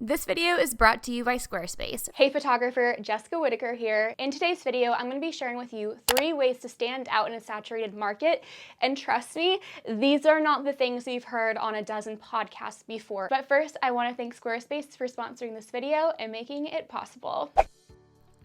This video is brought to you by Squarespace. Hey photographer, Jessica Whitaker here. In today's video, I'm going to be sharing with you 3 ways to stand out in a saturated market. And trust me, these are not the things you've heard on a dozen podcasts before. But first, I want to thank Squarespace for sponsoring this video and making it possible.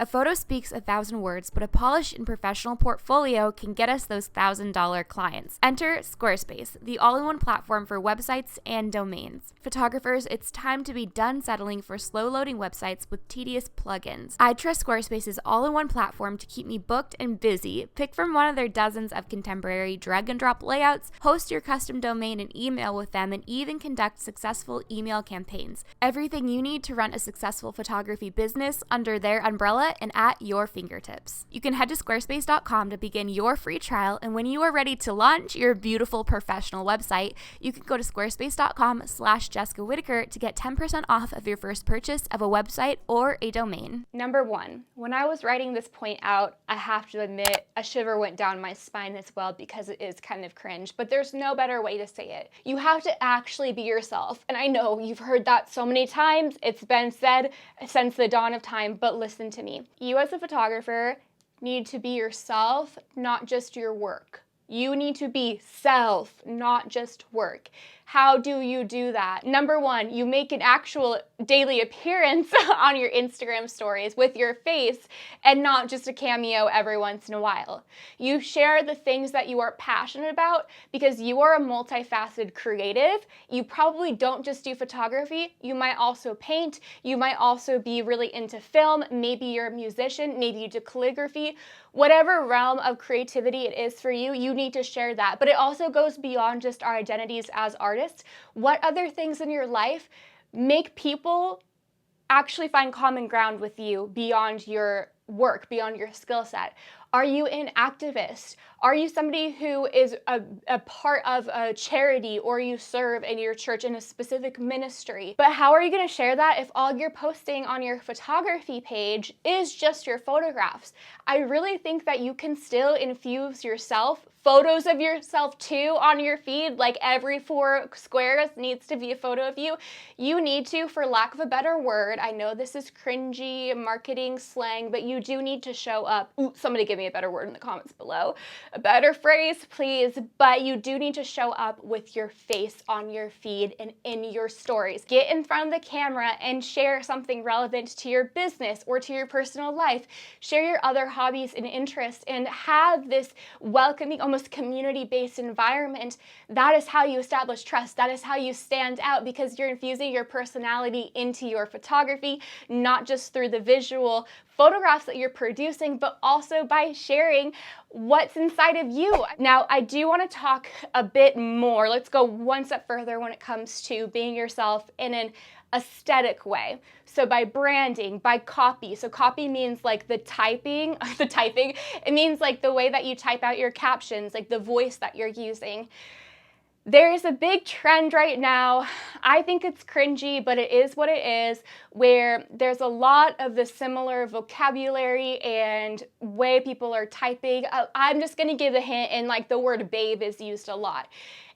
A photo speaks 1,000 words, but a polished and professional portfolio can get us those $1,000 clients. Enter Squarespace, the all-in-one platform for websites and domains. Photographers, it's time to be done settling for slow-loading websites with tedious plugins. I trust Squarespace's all-in-one platform to keep me booked and busy. Pick from one of their dozens of contemporary drag-and-drop layouts, host your custom domain and email with them, and even conduct successful email campaigns. Everything you need to run a successful photography business under their umbrella and at your fingertips. You can head to squarespace.com to begin your free trial, and when you are ready to launch your beautiful professional website, you can go to squarespace.com/Jessica Whitaker to get 10% off of your first purchase of a website or a domain. Number 1, when I was writing this point out, I have to admit a shiver went down my spine as well because it is kind of cringe, but there's no better way to say it. You have to actually be yourself. And I know you've heard that so many times, it's been said since the dawn of time, but listen to me. You as a photographer need to be yourself, not just your work. You need to be self, not just work. How do you do that? Number 1, you make an actual daily appearance on your Instagram stories with your face and not just a cameo every once in a while. You share the things that you are passionate about because you are a multifaceted creative. You probably don't just do photography. You might also paint. You might also be really into film. Maybe you're a musician. Maybe you do calligraphy. Whatever realm of creativity it is for you, you need to share that. But it also goes beyond just our identities as artists. What other things in your life make people actually find common ground with you beyond your work, beyond your skill set? Are you an activist? Are you somebody who is a part of a charity, or you serve in your church in a specific ministry? But how are you going to share that if all you're posting on your photography page is just your photographs? I really think that you can still infuse yourself, photos of yourself too, on your feed. Like every 4 squares needs to be a photo of you. You need to, for lack of a better word, I know this is cringy marketing slang, but you do need to show up. Ooh, somebody give me a better word in the comments below. A better phrase, please. But you do need to show up with your face on your feed and in your stories. Get in front of the camera and share something relevant to your business or to your personal life. Share your other hobbies and interests and have this welcoming, almost community-based environment. That is how you establish trust. That is how you stand out, because you're infusing your personality into your photography, not just through the visual photographs that you're producing, but also by sharing what's inside of you. Now, I do want to talk a bit more. Let's go one step further when it comes to being yourself in an aesthetic way. So by branding, by copy. So copy means like the typing, it means like the way that you type out your captions, like the voice that you're using. There's a big trend right now, I think it's cringy, but it is what it is, where there's a lot of the similar vocabulary and way people are typing. I'm just gonna give a hint, and like the word babe is used a lot.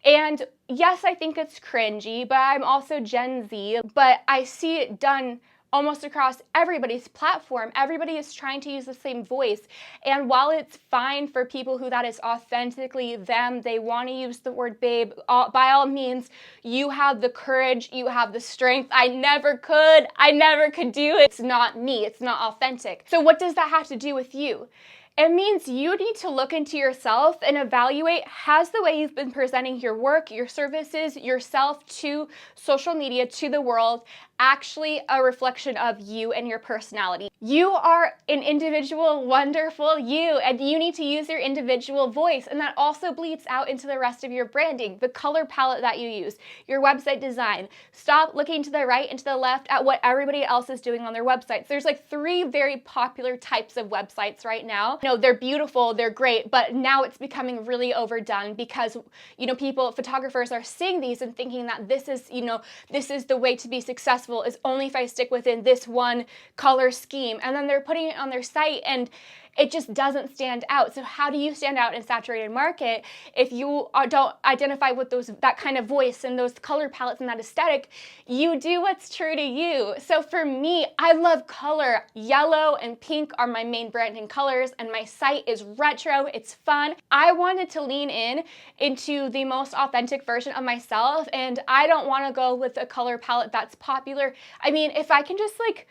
And yes, I think it's cringy, but I'm also Gen Z, but I see it done almost across everybody's platform. Everybody is trying to use the same voice. And while it's fine for people who that is authentically them, they want to use the word babe, by all means, you have the courage, you have the strength. I never could do it. It's not me, it's not authentic. So what does that have to do with you? It means you need to look into yourself and evaluate, has the way you've been presenting your work, your services, yourself to social media, to the world, actually a reflection of you and your personality? You are an individual, wonderful you, and you need to use your individual voice, and that also bleeds out into the rest of your branding, the color palette that you use, your website design. Stop looking to the right and to the left at what everybody else is doing on their websites. There's like 3 very popular types of websites right now. You know, they're beautiful, they're great, but now it's becoming really overdone because, you know, photographers are seeing these and thinking that this is, you know, this is the way to be successful, is only if I stick within this one color scheme. And then they're putting it on their site, and it just doesn't stand out. So how do you stand out in a saturated market if you don't identify with that kind of voice and those color palettes and that aesthetic? You do what's true to you. So for me, I love color. Yellow and pink are my main branding colors, and my site is retro. It's fun. I wanted to lean into the most authentic version of myself, and I don't want to go with a color palette that's popular. I mean, if I can just like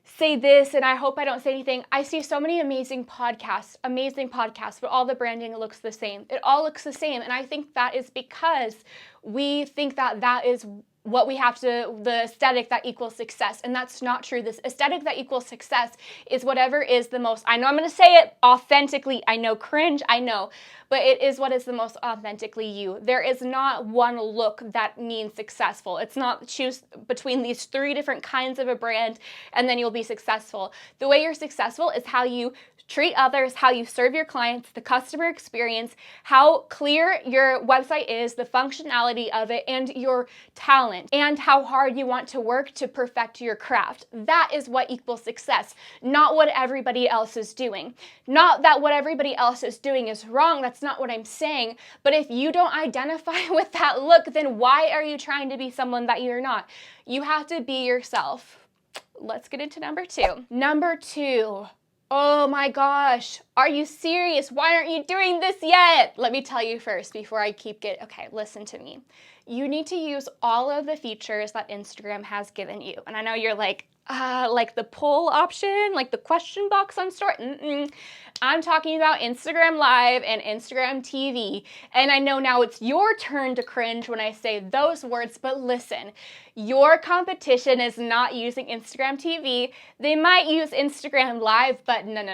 say this, and I hope I don't say anything, I see so many amazing podcasts, but all the branding looks the same. It all looks the same, and I think that is because we think that is what we have to, the aesthetic that equals success. And that's not true. This aesthetic that equals success is whatever is the most, I know I'm going to say it authentically, I know, cringe, I know, but it is what is the most authentically you. There is not one look that means successful. It's not choose between these 3 different kinds of a brand and then you'll be successful. The way you're successful is how you treat others, how you serve your clients, the customer experience, how clear your website is, the functionality of it, and your talent, and how hard you want to work to perfect your craft. That is what equals success, not what everybody else is doing. Not that what everybody else is doing is wrong, that's not what I'm saying, but if you don't identify with that look, then why are you trying to be someone that you're not? You have to be yourself. Let's get into number 2. Number 2. Oh my gosh, are you serious? Why aren't you doing this yet? Let me tell you first before I okay, listen to me. You need to use all of the features that Instagram has given you. And I know you're like the poll option, like the question box on story. I'm talking about Instagram Live and Instagram TV. And I know now it's your turn to cringe when I say those words, but listen, your competition is not using Instagram TV. They might use Instagram Live, but no.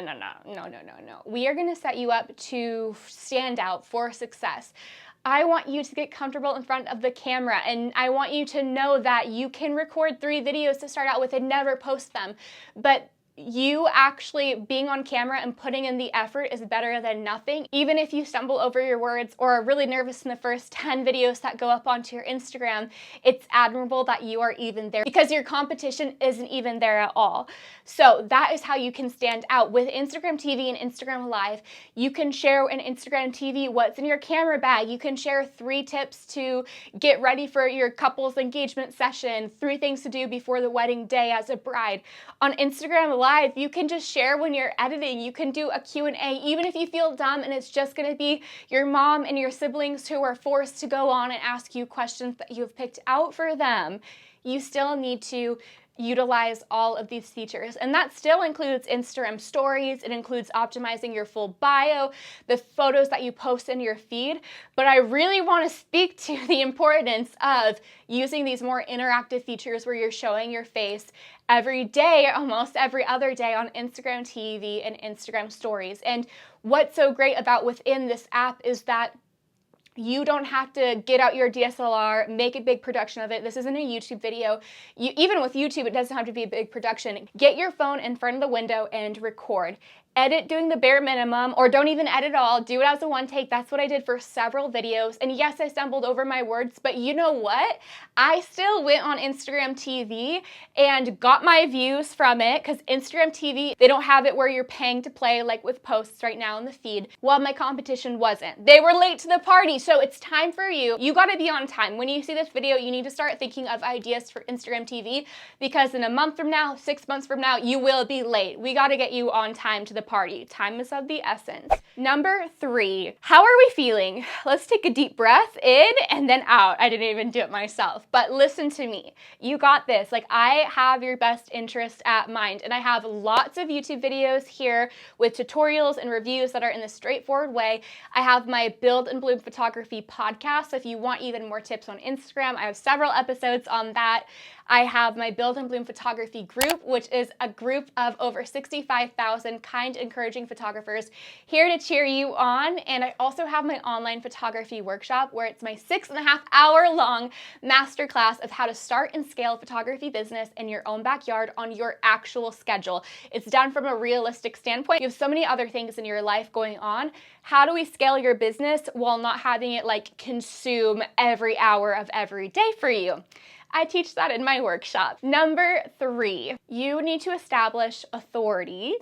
We are gonna set you up to stand out for success. I want you to get comfortable in front of the camera, and I want you to know that you can record 3 videos to start out with and never post them. But you actually being on camera and putting in the effort is better than nothing. Even if you stumble over your words or are really nervous in the first 10 videos that go up onto your Instagram, it's admirable that you are even there because your competition isn't even there at all. So that is how you can stand out. With Instagram TV and Instagram Live, you can share in Instagram TV what's in your camera bag. You can share 3 tips to get ready for your couple's engagement session, 3 things to do before the wedding day as a bride. On Instagram Live, you can just share when you're editing. You can do a Q&A, even if you feel dumb and it's just gonna be your mom and your siblings who are forced to go on and ask you questions that you've picked out for them. You still need to utilize all of these features. And that still includes Instagram stories. It includes optimizing your full bio, the photos that you post in your feed. But I really want to speak to the importance of using these more interactive features where you're showing your face every day, almost every other day on Instagram TV and Instagram stories. And what's so great about within this app is that you don't have to get out your DSLR, make a big production of it. This isn't a YouTube video. Even with YouTube, it doesn't have to be a big production. Get your phone in front of the window and record. Edit doing the bare minimum, or don't even edit at all. Do it as a one take. That's what I did for several videos. And yes, I stumbled over my words, but you know what? I still went on Instagram TV and got my views from it because Instagram TV, they don't have it where you're paying to play like with posts right now in the feed. Well, my competition wasn't. They were late to the party, so it's time for you. You gotta be on time. When you see this video, you need to start thinking of ideas for Instagram TV because in a month from now, 6 months from now, you will be late. We gotta get you on time to the party. Time is of the essence. Number 3, how are we feeling? Let's take a deep breath in and then out. I didn't even do it myself, but listen to me. You got this. Like, I have your best interest at mind, and I have lots of YouTube videos here with tutorials and reviews that are in the straightforward way. I have my Build and Bloom Photography podcast. So if you want even more tips on Instagram, I have several episodes on that. I have my Build and Bloom Photography group, which is a group of over 65,000 kind, encouraging photographers here to cheer you on. And I also have my online photography workshop where it's my 6.5-hour long masterclass of how to start and scale a photography business in your own backyard on your actual schedule. It's done from a realistic standpoint. You have so many other things in your life going on. How do we scale your business while not having it like consume every hour of every day for you? I teach that in my workshop. Number 3, you need to establish authority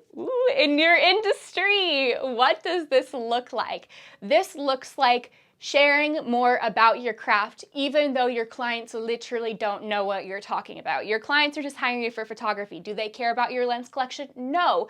in your industry. What does this look like? This looks like sharing more about your craft, even though your clients literally don't know what you're talking about. Your clients are just hiring you for photography. Do they care about your lens collection? No,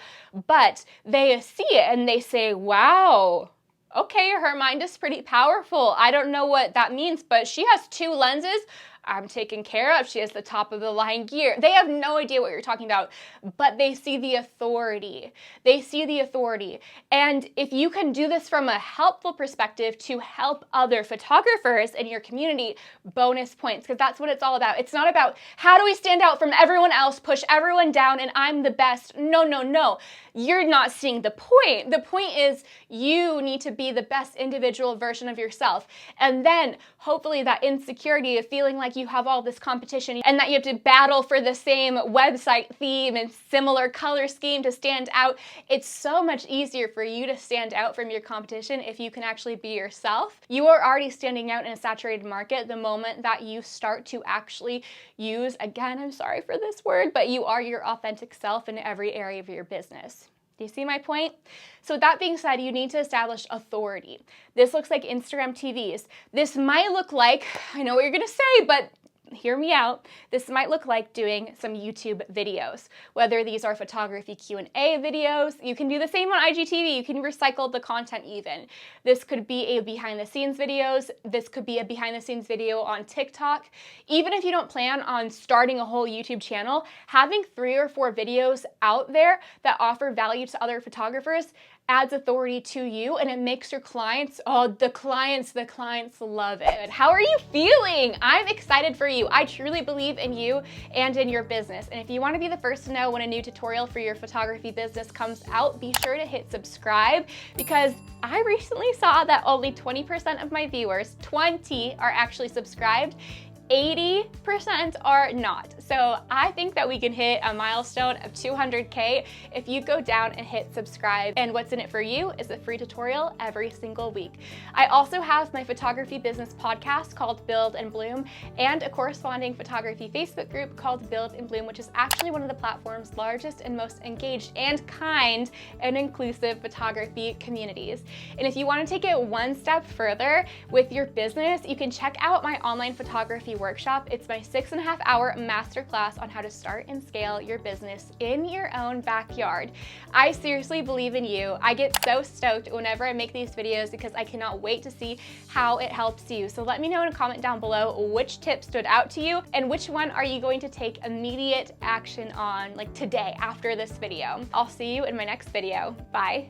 but they see it and they say, wow, okay, her mind is pretty powerful. I don't know what that means, but she has 2 lenses I'm taken care of. She has the top of the line gear. They have no idea what you're talking about, but they see the authority. They see the authority. And if you can do this from a helpful perspective to help other photographers in your community, bonus points, because that's what it's all about. It's not about how do we stand out from everyone else, push everyone down, and I'm the best. No, no, no. You're not seeing the point. The point is you need to be the best individual version of yourself. And then hopefully that insecurity of feeling like you have all this competition and that you have to battle for the same website theme and similar color scheme to stand out. It's so much easier for you to stand out from your competition if you can actually be yourself. You are already standing out in a saturated market the moment that you start to actually use, again, I'm sorry for this word, but you are your authentic self in every area of your business. Do you see my point? So with that being said, you need to establish authority. This looks like Instagram TVs. This might look like, I know what you're gonna say, but hear me out. This might look like doing some YouTube videos, whether these are photography Q&A videos. You can do the same on IGTV. You can recycle the content even. This could be a behind the scenes videos. This could be a behind the scenes video on TikTok. Even if you don't plan on starting a whole YouTube channel, having 3 or 4 videos out there that offer value to other photographers adds authority to you, and it makes your clients, the clients love it. How are you feeling? I'm excited for you. I truly believe in you and in your business. And if you want to be the first to know when a new tutorial for your photography business comes out, be sure to hit subscribe, because I recently saw that only 20% of my viewers, 20, are actually subscribed. 80% are not. So I think that we can hit a milestone of 200K if you go down and hit subscribe. And what's in it for you is a free tutorial every single week. I also have my photography business podcast called Build and Bloom, and a corresponding photography Facebook group called Build and Bloom, which is actually one of the platform's largest and most engaged and kind and inclusive photography communities. And if you want to take it one step further with your business, you can check out my online photography workshop. It's my 6.5-hour masterclass on how to start and scale your business in your own backyard. I seriously believe in you. I get so stoked whenever I make these videos because I cannot wait to see how it helps you. So let me know in a comment down below which tip stood out to you and which one are you going to take immediate action on, like today after this video. I'll see you in my next video. Bye.